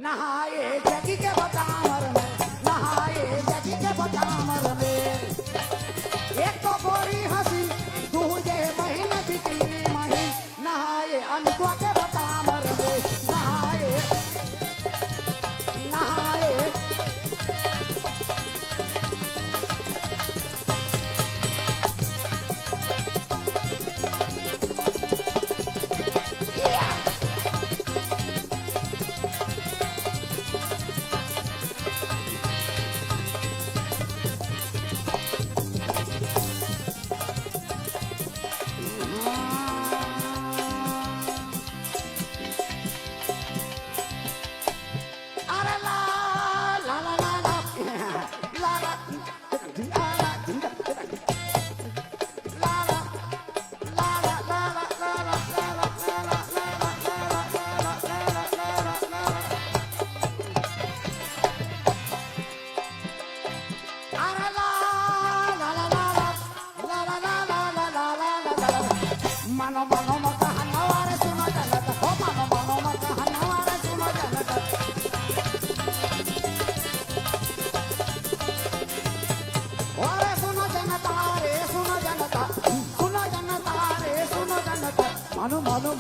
नहाए जगी के बतामर में, नहाए जगी के बतामर में। एक तो गोरी हंसी दूजे बहन बिकली मही, नहाए अनुआ के बतामर में, नहाए नहाए mano mano maka hanaware suno janata, ho mano mano maka hanaware suno janata. Ore suno janata, re suno janata, suno janata, re suno janata. Mano mano